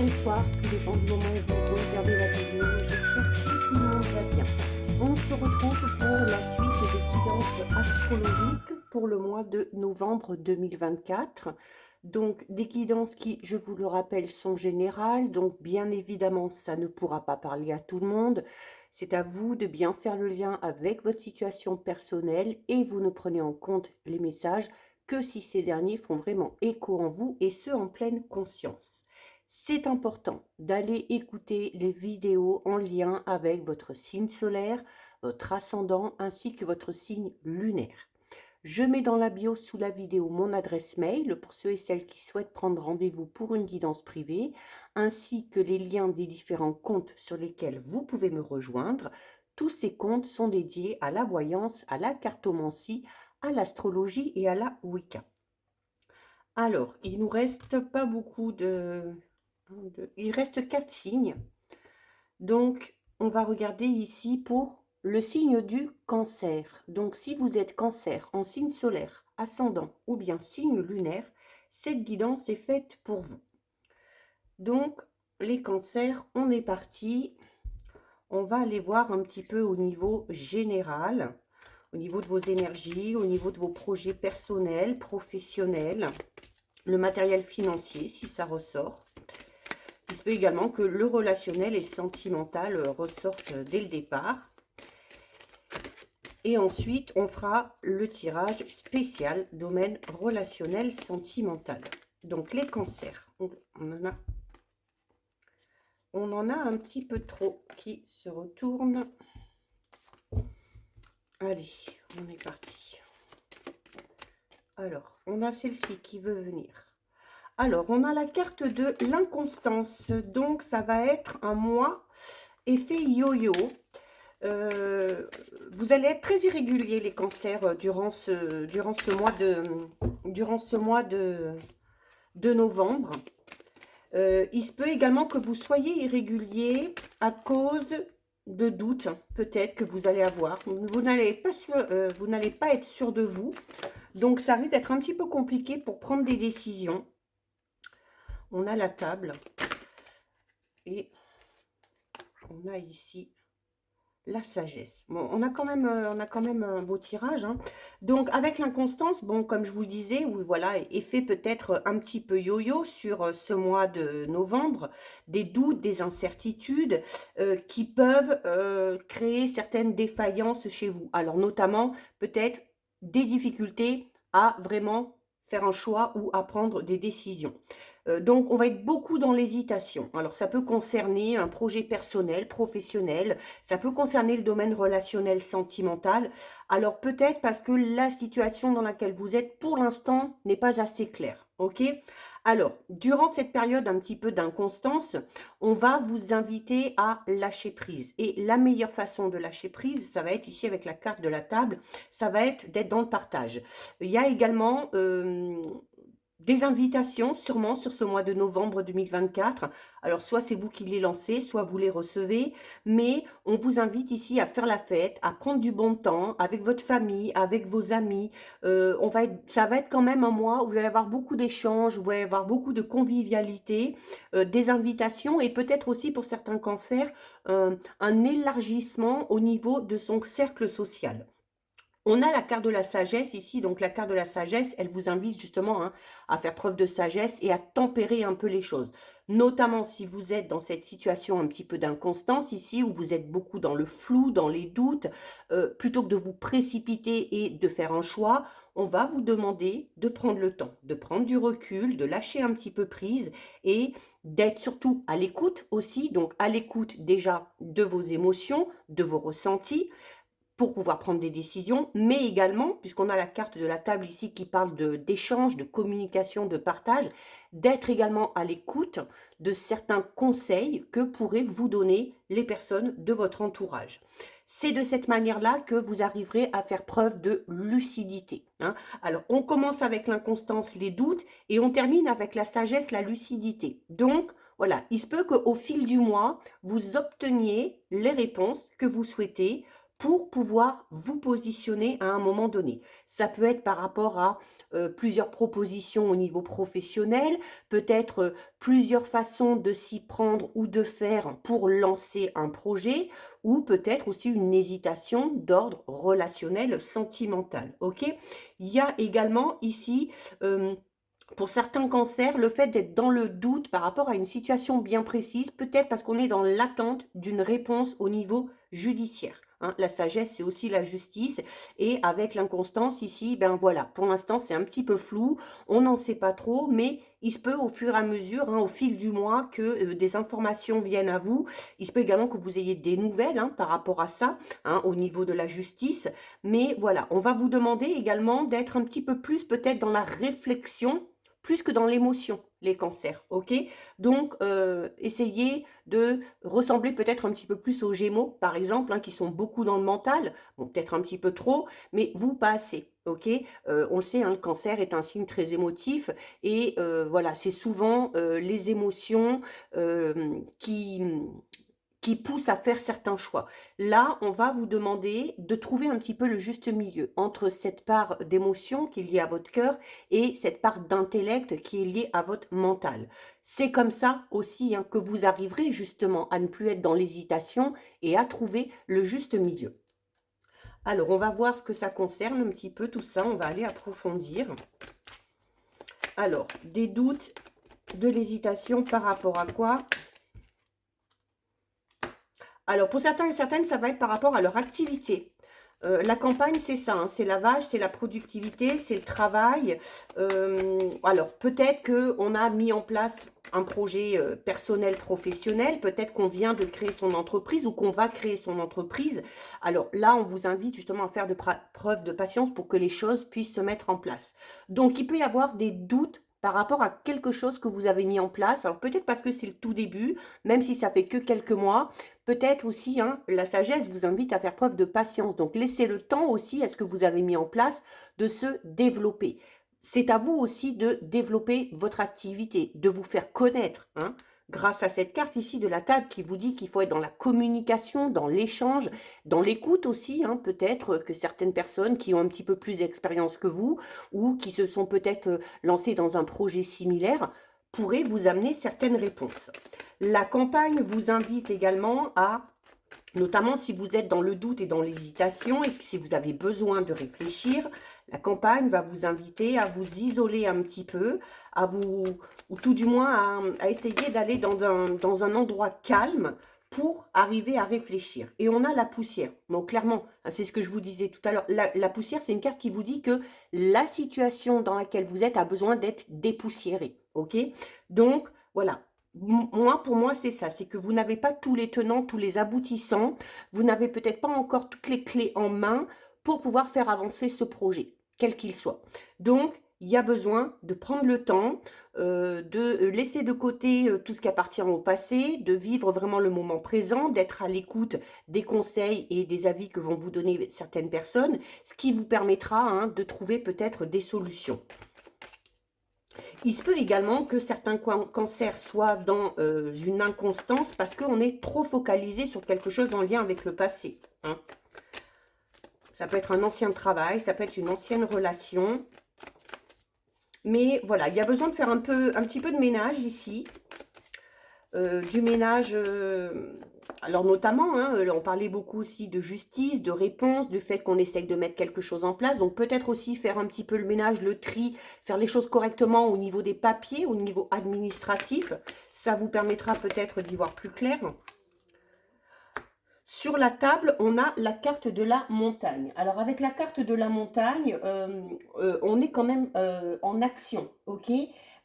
bonsoir, tout dépend du moment où vous regardez la vidéo. J'espère que tout le monde va bien. On se retrouve pour la suite des guidances astrologiques pour le mois de novembre 2024. Donc des guidances qui, je vous le rappelle, sont générales. Donc bien évidemment, ça ne pourra pas parler à tout le monde. C'est à vous de bien faire le lien avec votre situation personnelle et vous ne prenez en compte les messages que si ces derniers font vraiment écho en vous et ce en pleine conscience. C'est important d'aller écouter les vidéos en lien avec votre signe solaire, votre ascendant ainsi que votre signe lunaire. Je mets dans la bio sous la vidéo mon adresse mail pour ceux et celles qui souhaitent prendre rendez-vous pour une guidance privée, ainsi que les liens des différents comptes sur lesquels vous pouvez me rejoindre. Tous ces comptes sont dédiés à la voyance, à la cartomancie, à l'astrologie et à la Wicca. Alors, il nous reste pas beaucoup de... Il reste 4 signes. Donc, on va regarder ici pour le signe du cancer. Donc, si vous êtes cancer en signe solaire, ascendant ou bien signe lunaire, cette guidance est faite pour vous. Donc, les cancers, on est parti. On va aller voir un petit peu au niveau général, au niveau de vos énergies, au niveau de vos projets personnels, professionnels, le matériel financier, si ça ressort. Il se peut également que le relationnel et sentimental ressortent dès le départ. Et ensuite, on fera le tirage spécial domaine relationnel sentimental. Donc, les cancers. On en a un petit peu trop qui se retournent. Allez, on est parti. Alors, on a celle-ci qui veut venir. Alors, on a la carte de l'inconstance. Donc, ça va être un mois effet yo-yo. Vous allez être très irrégulier, les cancers, durant ce mois de novembre. Il se peut également que vous soyez irrégulier à cause de doutes, peut-être, que vous allez avoir. Vous n'allez pas être sûr de vous. Donc, ça risque d'être un petit peu compliqué pour prendre des décisions. On a la table. Et on a ici la sagesse. Bon, on a quand même un beau tirage, hein. Donc, avec l'inconstance, bon, comme je vous le disais, oui, voilà, effet peut-être un petit peu yo-yo sur ce mois de novembre, des doutes, des incertitudes qui peuvent créer certaines défaillances chez vous. Alors, notamment, peut-être des difficultés à vraiment faire un choix ou à prendre des décisions. Donc, on va être beaucoup dans l'hésitation. Alors, ça peut concerner un projet personnel, professionnel, ça peut concerner le domaine relationnel, sentimental. Alors, peut-être parce que la situation dans laquelle vous êtes, pour l'instant, n'est pas assez claire. OK? Alors, durant cette période un petit peu d'inconstance, on va vous inviter à lâcher prise. Et la meilleure façon de lâcher prise, ça va être ici avec la carte de la table, ça va être d'être dans le partage. Il y a également des invitations sûrement sur ce mois de novembre 2024. Alors soit c'est vous qui les lancez, soit vous les recevez, mais on vous invite ici à faire la fête, à prendre du bon temps avec votre famille, avec vos amis. Ça va être quand même un mois où vous allez avoir beaucoup d'échanges, vous allez avoir beaucoup de convivialité, des invitations et peut-être aussi pour certains cancers, un élargissement au niveau de son cercle social. On a la carte de la sagesse ici, donc la carte de la sagesse, elle vous invite justement, hein, à faire preuve de sagesse et à tempérer un peu les choses. Notamment si vous êtes dans cette situation un petit peu d'inconstance ici, où vous êtes beaucoup dans le flou, dans les doutes, plutôt que de vous précipiter et de faire un choix, on va vous demander de prendre le temps, de prendre du recul, de lâcher un petit peu prise et d'être surtout à l'écoute aussi, donc à l'écoute déjà de vos émotions, de vos ressentis, pour pouvoir prendre des décisions, mais également, puisqu'on a la carte de la table ici qui parle d'échange, de communication, de partage, d'être également à l'écoute de certains conseils que pourraient vous donner les personnes de votre entourage. C'est de cette manière-là que vous arriverez à faire preuve de lucidité, hein. Alors, on commence avec l'inconstance, les doutes, et on termine avec la sagesse, la lucidité. Donc, voilà, il se peut qu'au fil du mois, vous obteniez les réponses que vous souhaitez pour pouvoir vous positionner à un moment donné. Ça peut être par rapport à plusieurs propositions au niveau professionnel, peut-être plusieurs façons de s'y prendre ou de faire pour lancer un projet, ou peut-être aussi une hésitation d'ordre relationnel, sentimental. Ok? Il y a également ici, pour certains cancers, le fait d'être dans le doute par rapport à une situation bien précise, peut-être parce qu'on est dans l'attente d'une réponse au niveau judiciaire. Hein. La sagesse, c'est aussi la justice. Et avec l'inconstance ici, ben voilà, pour l'instant, c'est un petit peu flou. On n'en sait pas trop, mais il se peut au fur et à mesure, hein, au fil du mois, que des informations viennent à vous. Il se peut également que vous ayez des nouvelles hein, par rapport à ça, hein, au niveau de la justice. Mais voilà, on va vous demander également d'être un petit peu plus peut-être dans la réflexion plus que dans l'émotion, les cancers, ok? Donc, essayez de ressembler peut-être un petit peu plus aux Gémeaux, par exemple, hein, qui sont beaucoup dans le mental, bon, peut-être un petit peu trop, mais vous, pas assez, ok? On le sait, hein, le cancer est un signe très émotif, et voilà, c'est souvent les émotions qui pousse à faire certains choix. Là, on va vous demander de trouver un petit peu le juste milieu entre cette part d'émotion qui est liée à votre cœur et cette part d'intellect qui est liée à votre mental. C'est comme ça aussi hein, que vous arriverez justement à ne plus être dans l'hésitation et à trouver le juste milieu. Alors, on va voir ce que ça concerne un petit peu tout ça. On va aller approfondir. Alors, des doutes, de l'hésitation par rapport à quoi ? Alors, pour certains et certaines, ça va être par rapport à leur activité. La campagne, c'est ça, hein, c'est la vache, c'est la productivité, c'est le travail. Alors, peut-être qu'on a mis en place un projet personnel, professionnel. Peut-être qu'on vient de créer son entreprise ou qu'on va créer son entreprise. Alors là, on vous invite justement à faire preuve de patience pour que les choses puissent se mettre en place. Donc, il peut y avoir des doutes par rapport à quelque chose que vous avez mis en place. Alors, peut-être parce que c'est le tout début, même si ça fait que quelques mois. Peut-être aussi, hein, la sagesse vous invite à faire preuve de patience. Donc, laissez le temps aussi à ce que vous avez mis en place de se développer. C'est à vous aussi de développer votre activité, de vous faire connaître, hein, grâce à cette carte ici de la table qui vous dit qu'il faut être dans la communication, dans l'échange, dans l'écoute aussi. Hein, peut-être que certaines personnes qui ont un petit peu plus d'expérience que vous ou qui se sont peut-être lancées dans un projet similaire pourraient vous amener certaines réponses. La campagne vous invite également à, notamment si vous êtes dans le doute et dans l'hésitation et si vous avez besoin de réfléchir, la campagne va vous inviter à vous isoler un petit peu, à vous, ou tout du moins à essayer d'aller dans un endroit calme pour arriver à réfléchir. Et on a la poussière. Donc clairement, c'est ce que je vous disais tout à l'heure, la poussière, c'est une carte qui vous dit que la situation dans laquelle vous êtes a besoin d'être dépoussiérée. Ok? Donc, voilà. Moi, pour moi, c'est ça. C'est que vous n'avez pas tous les tenants, tous les aboutissants. Vous n'avez peut-être pas encore toutes les clés en main pour pouvoir faire avancer ce projet, quel qu'il soit. Donc, il y a besoin de prendre le temps, de laisser de côté tout ce qui appartient au passé, de vivre vraiment le moment présent, d'être à l'écoute des conseils et des avis que vont vous donner certaines personnes, ce qui vous permettra hein, de trouver peut-être des solutions. Il se peut également que certains cancers soient dans une inconstance parce qu'on est trop focalisé sur quelque chose en lien avec le passé. Hein. Ça peut être un ancien travail, ça peut être une ancienne relation. Mais voilà, il y a besoin de faire un petit peu de ménage ici. Du ménage, alors notamment, hein, on parlait beaucoup aussi de justice, de réponse, du fait qu'on essaye de mettre quelque chose en place. Donc peut-être aussi faire un petit peu le ménage, le tri, faire les choses correctement au niveau des papiers, au niveau administratif. Ça vous permettra peut-être d'y voir plus clair. Sur la table, on a la carte de la montagne. Alors, avec la carte de la montagne, on est quand même en action, ok?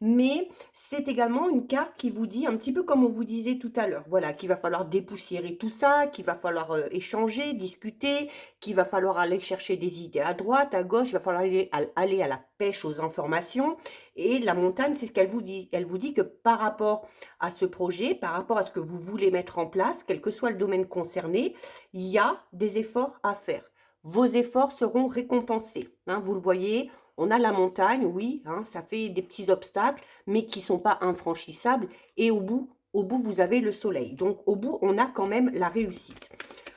Mais c'est également une carte qui vous dit, un petit peu comme on vous disait tout à l'heure, voilà, qu'il va falloir dépoussiérer tout ça, qu'il va falloir échanger, discuter, qu'il va falloir aller chercher des idées à droite, à gauche, il va falloir aller à la pêche aux informations. Et la montagne, c'est ce qu'elle vous dit. Elle vous dit que par rapport à ce projet, par rapport à ce que vous voulez mettre en place, quel que soit le domaine concerné, il y a des efforts à faire. Vos efforts seront récompensés. Hein, vous le voyez, on a la montagne, oui, hein, ça fait des petits obstacles, mais qui ne sont pas infranchissables. Et au bout, vous avez le soleil. Donc, au bout, on a quand même la réussite.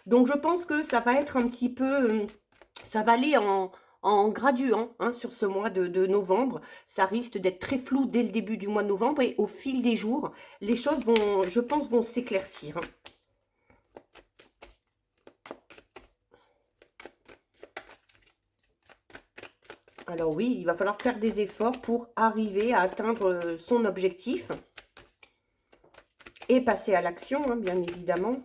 Donc, je pense que ça va être un petit peu... ça va aller en graduant hein, sur ce mois de novembre. Ça risque d'être très flou dès le début du mois de novembre. Et au fil des jours, les choses vont, je pense, vont s'éclaircir. Hein. Alors oui, il va falloir faire des efforts pour arriver à atteindre son objectif. Et passer à l'action, hein, bien évidemment.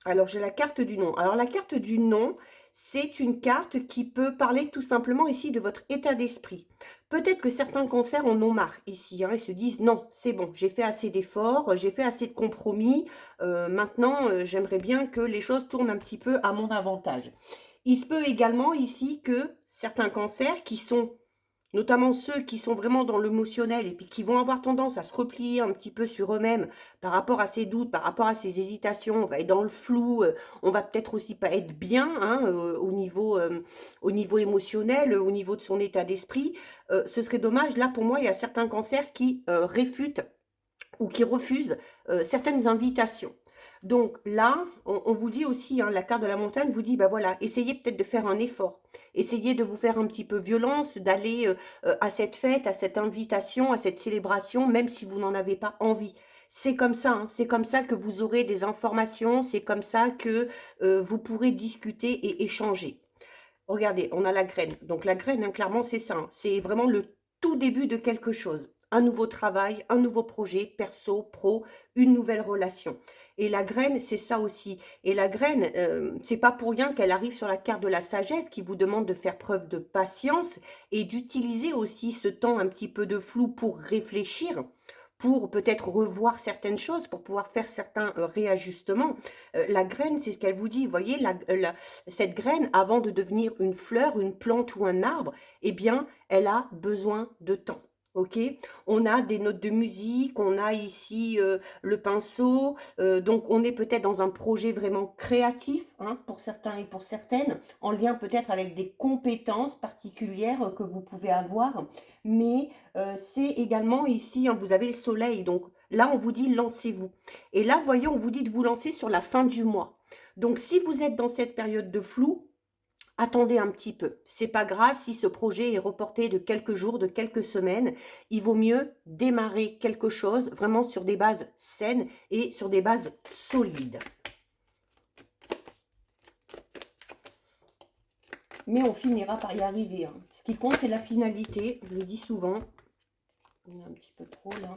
Alors, j'ai la carte du non. Alors, la carte du non, c'est une carte qui peut parler tout simplement ici de votre état d'esprit. Peut-être que certains cancers en ont marre ici. Hein, ils se disent, non, c'est bon, j'ai fait assez d'efforts, j'ai fait assez de compromis. Maintenant, j'aimerais bien que les choses tournent un petit peu à mon avantage. Il se peut également ici que certains cancers qui sont... notamment ceux qui sont vraiment dans l'émotionnel et puis qui vont avoir tendance à se replier un petit peu sur eux-mêmes par rapport à ces doutes, par rapport à ces hésitations, on va être dans le flou, on va peut-être aussi pas être bien hein, au niveau émotionnel, au niveau de son état d'esprit. Ce serait dommage, là pour moi il y a certains cancers qui réfutent ou qui refusent certaines invitations. Donc là, on vous dit aussi, hein, la carte de la montagne vous dit, ben voilà, essayez peut-être de faire un effort. Essayez de vous faire un petit peu violence, d'aller à cette fête, à cette invitation, à cette célébration, même si vous n'en avez pas envie. C'est comme ça, hein, c'est comme ça que vous aurez des informations, c'est comme ça que vous pourrez discuter et échanger. Regardez, on a la graine. Donc la graine, hein, clairement, c'est ça. Hein. C'est vraiment le tout début de quelque chose. Un nouveau travail, un nouveau projet, perso, pro, une nouvelle relation. Et la graine, c'est ça aussi. Et la graine, c'est pas pour rien qu'elle arrive sur la carte de la sagesse qui vous demande de faire preuve de patience et d'utiliser aussi ce temps un petit peu de flou pour réfléchir, pour peut-être revoir certaines choses, pour pouvoir faire certains réajustements. La graine, c'est ce qu'elle vous dit. Vous voyez, cette graine, avant de devenir une fleur, une plante ou un arbre, eh bien, elle a besoin de temps. Ok, on a des notes de musique, on a ici le pinceau, donc on est peut-être dans un projet vraiment créatif hein, pour certains et pour certaines, en lien peut-être avec des compétences particulières que vous pouvez avoir, mais c'est également ici, hein, vous avez le soleil, donc là on vous dit lancez-vous. Et là, voyez, on vous dit de vous lancer sur la fin du mois. Donc si vous êtes dans cette période de flou, attendez un petit peu. C'est pas grave si ce projet est reporté de quelques jours, de quelques semaines. Il vaut mieux démarrer quelque chose vraiment sur des bases saines et sur des bases solides. Mais on finira par y arriver. Hein. Ce qui compte, c'est la finalité. Je le dis souvent. On est un petit peu trop là.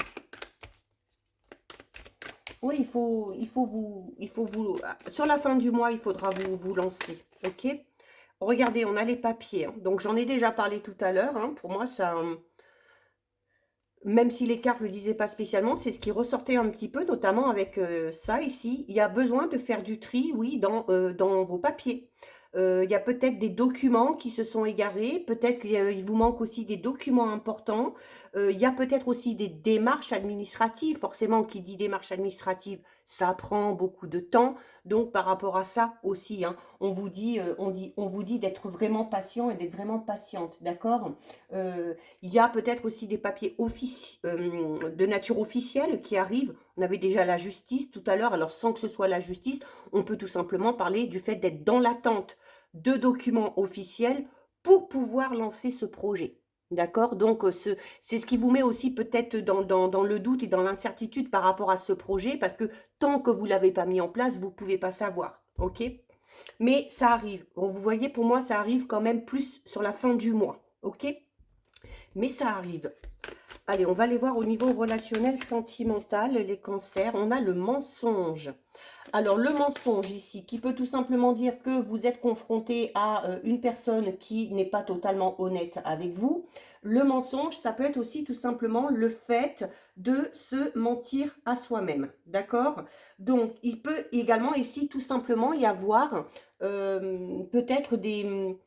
Oui, il faut vous... Sur la fin du mois, il faudra vous lancer. Ok ? Regardez, on a les papiers. Hein. Donc, j'en ai déjà parlé tout à l'heure. Hein. Pour moi, ça... même si les cartes ne le disaient pas spécialement, c'est ce qui ressortait un petit peu, notamment avec ça ici. Il y a besoin de faire du tri, oui, dans vos papiers. Il y a peut-être des documents qui se sont égarés, peut-être qu'il vous manque aussi des documents importants. Il y a peut-être aussi des démarches administratives. Forcément, qui dit démarche administrative, ça prend beaucoup de temps. Donc, par rapport à ça aussi, hein, on vous dit d'être vraiment patient et d'être vraiment patiente, d'accord. Il y a peut-être aussi des papiers de nature officielle qui arrivent. On avait déjà la justice tout à l'heure. Alors, sans que ce soit la justice, on peut tout simplement parler du fait d'être dans l'attente de documents officiels pour pouvoir lancer ce projet. D'accord? Donc, c'est ce qui vous met aussi peut-être dans le doute et dans l'incertitude par rapport à ce projet, parce que tant que vous ne l'avez pas mis en place, vous ne pouvez pas savoir. OK? Mais ça arrive. Bon, vous voyez, pour moi, ça arrive quand même plus sur la fin du mois. OK? Mais ça arrive. Allez, on va aller voir au niveau relationnel, sentimental, les cancers. On a le mensonge. Alors, le mensonge ici, qui peut tout simplement dire que vous êtes confronté à une personne qui n'est pas totalement honnête avec vous. Le mensonge, ça peut être aussi tout simplement le fait de se mentir à soi-même. D'accord? Donc, il peut également ici tout simplement y avoir peut-être des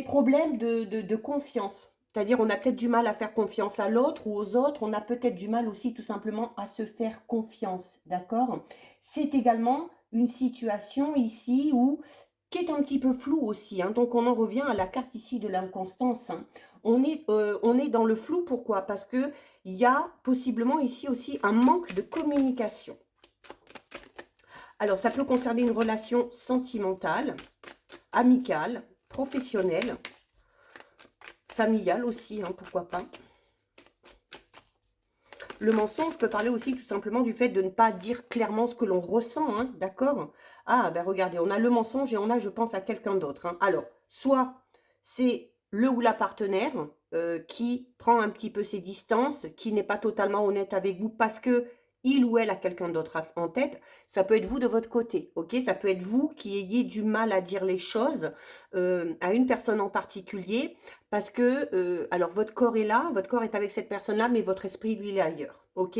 problèmes de confiance. C'est-à-dire, on a peut-être du mal à faire confiance à l'autre ou aux autres. On a peut-être du mal aussi tout simplement à se faire confiance. D'accord? C'est également une situation ici qui est un petit peu floue aussi. Hein. Donc, on en revient à la carte ici de l'inconstance. Hein. On est dans le flou, pourquoi? Parce que il y a possiblement ici aussi un manque de communication. Alors, ça peut concerner une relation sentimentale, amicale, professionnelle, familiale aussi, hein, pourquoi pas. Le mensonge peut parler aussi tout simplement du fait de ne pas dire clairement ce que l'on ressent, hein, d'accord? Ah, ben regardez, on a le mensonge et on a, je pense, à quelqu'un d'autre. Hein. Alors, soit c'est le ou la partenaire qui prend un petit peu ses distances, qui n'est pas totalement honnête avec vous parce que il ou elle a quelqu'un d'autre en tête. Ça peut être vous de votre côté, ok? Ça peut être vous qui ayez du mal à dire les choses à une personne en particulier parce que, alors votre corps est là, votre corps est avec cette personne-là, mais votre esprit, lui, il est ailleurs, ok?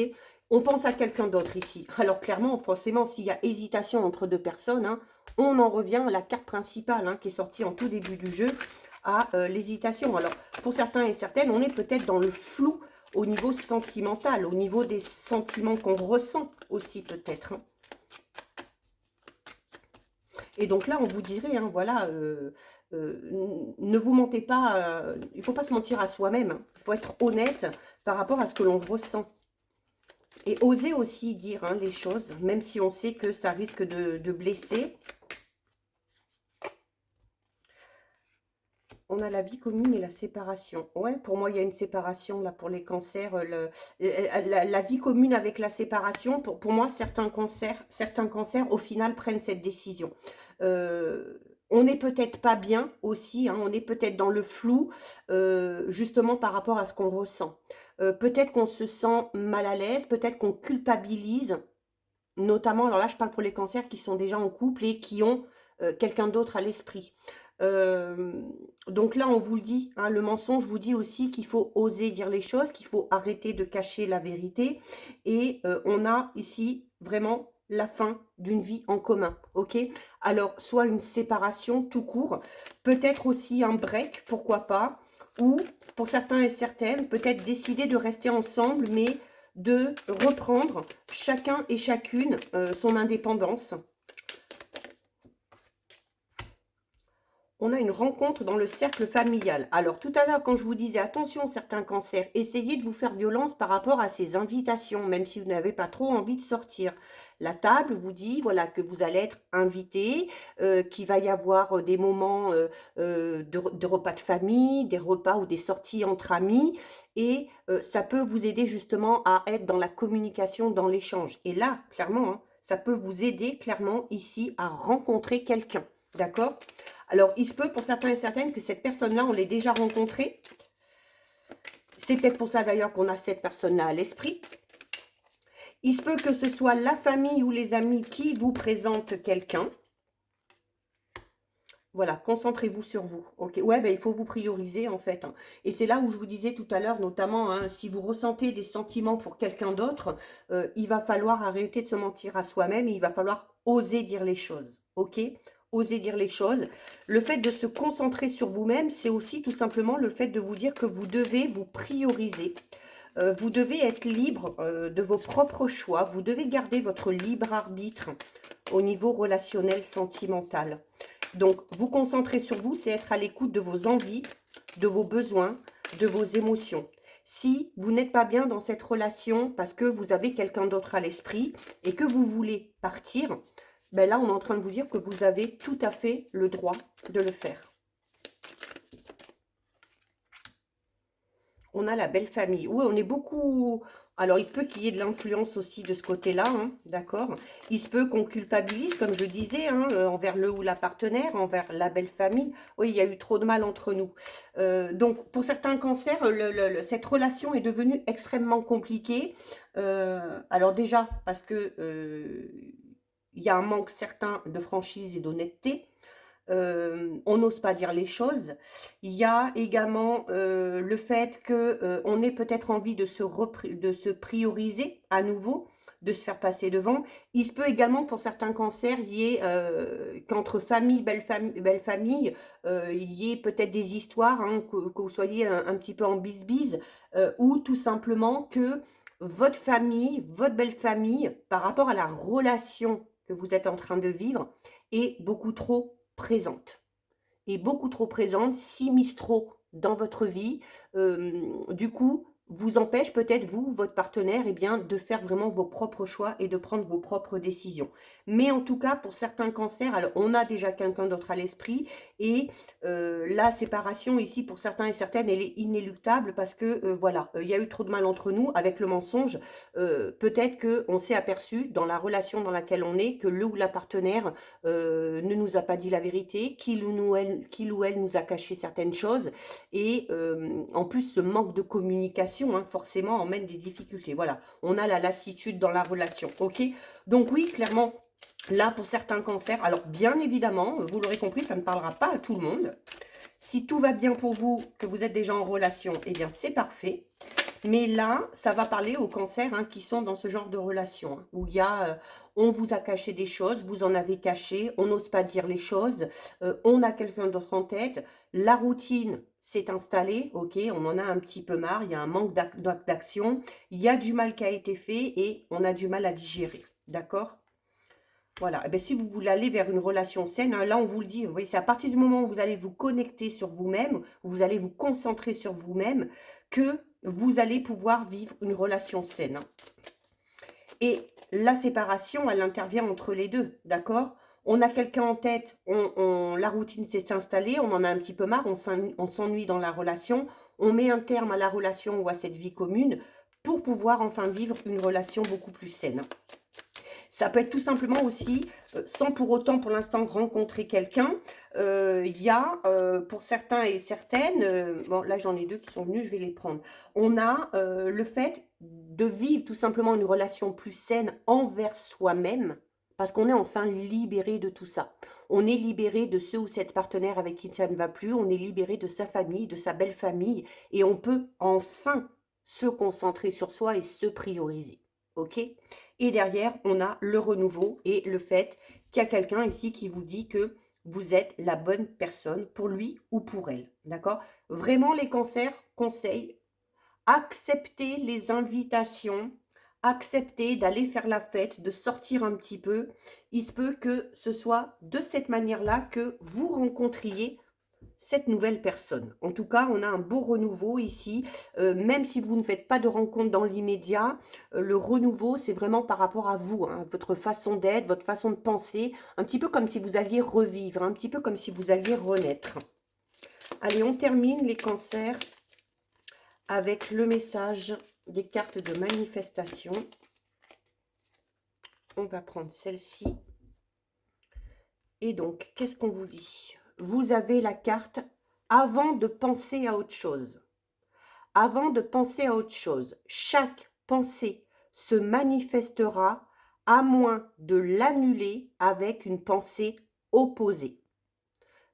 On pense à quelqu'un d'autre ici. Alors clairement, forcément, s'il y a hésitation entre deux personnes, hein, on en revient à la carte principale hein, qui est sortie en tout début du jeu, à l'hésitation. Alors, pour certains et certaines, on est peut-être dans le flou au niveau sentimental, au niveau des sentiments qu'on ressent aussi peut-être. Hein. Et donc là, on vous dirait, hein, voilà, ne vous mentez pas, il ne faut pas se mentir à soi-même. Hein. Il faut être honnête par rapport à ce que l'on ressent. Et oser aussi dire hein, les choses, même si on sait que ça risque de blesser. On a la vie commune et la séparation. Ouais, pour moi, il y a une séparation là pour les cancers. La vie commune avec la séparation, pour moi, certains cancers, au final, prennent cette décision. On n'est peut-être pas bien aussi, hein, on est peut-être dans le flou, justement par rapport à ce qu'on ressent. Peut-être qu'on se sent mal à l'aise, peut-être qu'on culpabilise, notamment, alors là, je parle pour les cancers qui sont déjà en couple et qui ont quelqu'un d'autre à l'esprit. Euh, donc là, on vous le dit, hein, le mensonge vous dit aussi qu'il faut oser dire les choses, qu'il faut arrêter de cacher la vérité. Et on a ici vraiment la fin d'une vie en commun, ok? Alors, soit une séparation tout court, peut-être aussi un break, pourquoi pas, ou pour certains et certaines, peut-être décider de rester ensemble, mais de reprendre chacun et chacune son indépendance. On a une rencontre dans le cercle familial. Alors, tout à l'heure, quand je vous disais, attention, certains cancers, essayez de vous faire violence par rapport à ces invitations, même si vous n'avez pas trop envie de sortir. La table vous dit, voilà, que vous allez être invité, qu'il va y avoir des moments de repas de famille, des repas ou des sorties entre amis, et ça peut vous aider justement à être dans la communication, dans l'échange. Et là, clairement, hein, ça peut vous aider clairement ici à rencontrer quelqu'un, d'accord ? Alors, il se peut pour certains et certaines que cette personne-là, on l'ait déjà rencontrée. C'est peut-être pour ça d'ailleurs qu'on a cette personne-là à l'esprit. Il se peut que ce soit la famille ou les amis qui vous présentent quelqu'un. Voilà, concentrez-vous sur vous. Ok, ouais, ben, il faut vous prioriser en fait. Hein. Et c'est là où je vous disais tout à l'heure, notamment, hein, si vous ressentez des sentiments pour quelqu'un d'autre, il va falloir arrêter de se mentir à soi-même et il va falloir oser dire les choses. Ok, oser dire les choses. Le fait de se concentrer sur vous-même, c'est aussi tout simplement le fait de vous dire que vous devez vous prioriser. Vous devez être libre de vos propres choix. Vous devez garder votre libre arbitre au niveau relationnel, sentimental. Donc, vous concentrer sur vous, c'est être à l'écoute de vos envies, de vos besoins, de vos émotions. Si vous n'êtes pas bien dans cette relation parce que vous avez quelqu'un d'autre à l'esprit et que vous voulez partir, ben là, on est en train de vous dire que vous avez tout à fait le droit de le faire. On a la belle famille. Oui, on est beaucoup... Alors, il peut qu'il y ait de l'influence aussi de ce côté-là, hein, d'accord? Il se peut qu'on culpabilise, comme je disais, hein, envers le ou la partenaire, envers la belle famille. Oui, il y a eu trop de mal entre nous. Donc, pour certains cancers, cette relation est devenue extrêmement compliquée. Alors déjà, parce que il y a un manque certain de franchise et d'honnêteté. On n'ose pas dire les choses. Il y a également le fait qu'on ait peut-être envie de se prioriser à nouveau, de se faire passer devant. Il se peut également pour certains cancers, il y ait qu'entre belle famille, il y ait peut-être des histoires, hein, que vous soyez un petit peu en bisbise, ou tout simplement que votre famille, votre belle famille, par rapport à la relation que vous êtes en train de vivre, est beaucoup trop présente. Et beaucoup trop présente, s'immisce trop dans votre vie, du coup, vous empêche peut-être, vous, votre partenaire, eh bien, de faire vraiment vos propres choix et de prendre vos propres décisions. Mais en tout cas, pour certains cancers, alors on a déjà quelqu'un d'autre à l'esprit et la séparation ici, pour certains et certaines, elle est inéluctable parce que, voilà, il y a eu trop de mal entre nous avec le mensonge. Peut-être qu'on s'est aperçu dans la relation dans laquelle on est que le ou la partenaire ne nous a pas dit la vérité, qu'il ou elle nous a caché certaines choses et en plus ce manque de communication hein, forcément emmène des difficultés. Voilà, on a la lassitude dans la relation, ok? Donc oui, clairement, là pour certains cancers, alors bien évidemment, vous l'aurez compris, ça ne parlera pas à tout le monde. Si tout va bien pour vous, que vous êtes déjà en relation, eh bien c'est parfait. Mais là, ça va parler aux cancers hein, qui sont dans ce genre de relation, hein, où il y a, on vous a caché des choses, vous en avez caché, on n'ose pas dire les choses, on a quelqu'un d'autre en tête, la routine s'est installée, ok, on en a un petit peu marre, il y a un manque d'action, il y a du mal qui a été fait et on a du mal à digérer, d'accord? Voilà, eh bien, si vous voulez aller vers une relation saine, hein, là on vous le dit, vous voyez, c'est à partir du moment où vous allez vous connecter sur vous-même, où vous allez vous concentrer sur vous-même, que vous allez pouvoir vivre une relation saine. Hein. Et la séparation, elle intervient entre les deux, d'accord? On a quelqu'un en tête, la routine s'est installée, on en a un petit peu marre, on s'ennuie dans la relation, on met un terme à la relation ou à cette vie commune pour pouvoir enfin vivre une relation beaucoup plus saine. Ça peut être tout simplement aussi, sans pour autant pour l'instant rencontrer quelqu'un, il y a pour certains et certaines, bon là j'en ai deux qui sont venus, je vais les prendre. On a le fait de vivre tout simplement une relation plus saine envers soi-même, parce qu'on est enfin libéré de tout ça. On est libéré de ce ou cette partenaire avec qui ça ne va plus, on est libéré de sa famille, de sa belle famille, et on peut enfin se concentrer sur soi et se prioriser. Ok? Et derrière, on a le renouveau et le fait qu'il y a quelqu'un ici qui vous dit que vous êtes la bonne personne pour lui ou pour elle. D'accord? Vraiment, les cancers conseillent, acceptez les invitations, acceptez d'aller faire la fête, de sortir un petit peu. Il se peut que ce soit de cette manière-là que vous rencontriez cette nouvelle personne. En tout cas, on a un beau renouveau ici. Même si vous ne faites pas de rencontre dans l'immédiat, le renouveau, c'est vraiment par rapport à vous, hein, votre façon d'être, votre façon de penser, un petit peu comme si vous alliez revivre, un petit peu comme si vous alliez renaître. Allez, on termine les cancers avec le message des cartes de manifestation. On va prendre celle-ci. Et donc, qu'est-ce qu'on vous dit? Vous avez la carte avant de penser à autre chose. Avant de penser à autre chose, chaque pensée se manifestera à moins de l'annuler avec une pensée opposée.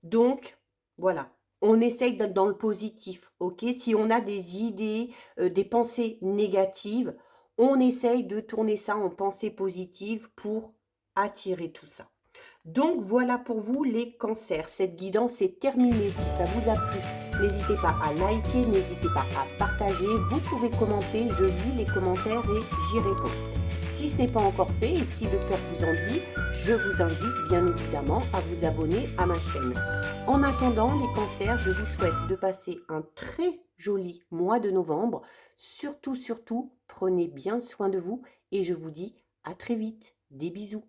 Donc, voilà, on essaye d'être dans le positif, ok? Si on a des idées, des pensées négatives, on essaye de tourner ça en pensée positive pour attirer tout ça. Donc voilà pour vous les cancers. Cette guidance est terminée. Si ça vous a plu, n'hésitez pas à liker, n'hésitez pas à partager. Vous pouvez commenter, je lis les commentaires et j'y réponds. Si ce n'est pas encore fait et si le cœur vous en dit, je vous invite bien évidemment à vous abonner à ma chaîne. En attendant les cancers, je vous souhaite de passer un très joli mois de novembre. Surtout, prenez bien soin de vous et je vous dis à très vite. Des bisous.